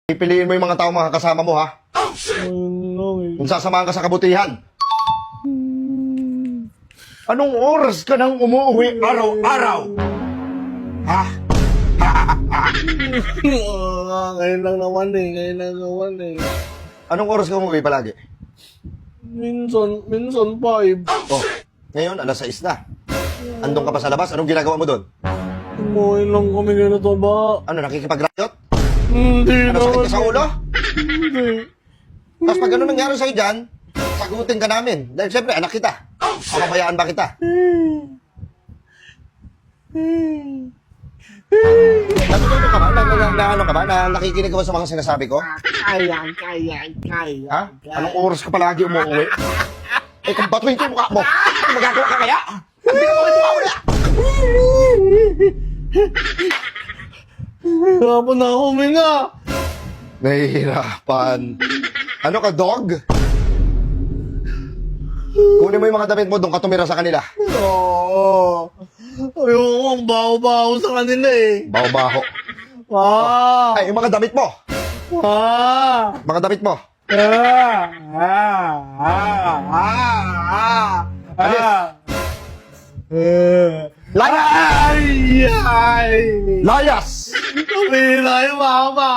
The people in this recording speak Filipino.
Pipiliin mo yung mga tao mga kasama mo, ha? Kung sasamahan ka sa kabutihan. Anong oras ka nang umuwi araw-araw? Ha? Ngayon lang naman eh. Anong oras ka umuwi palagi? Minsan 5. Oh, ngayon, alas 6 na. Andun ka pa sa labas? Anong ginagawa mo doon? Umuwi lang kami ganito ba? Ano, nakikipag-riot? Hindi Ano, sakit naman. ka sa ulo? Hindi. Tapos pag ano nangyari sa'yo dyan, sagutin ka namin. Dahil siyempre, anak kita. Papabayaan ba kita? Natututo ka ba? Ano ka ba? Nakikinig ka ba sa mga sinasabi ko? Kaya. Ha? Anong oras ka palagi umuwi? Eh, kung batuin ko yung mukha mo, ano magagawa ka kaya? Hindi na mo yung mukha mo na! Hirapan na ako huminga. Nahihirapan. Ano ka, dog? Kunin mo yung mga damit mo, doon ka tumira sa kanila. Oo. Ayoko, ang baho-baho sa kanila eh. Baho-baho. Ay, yung mga damit mo. Mga damit mo. Layas! Ay! Layas! Sabihin na yung mama.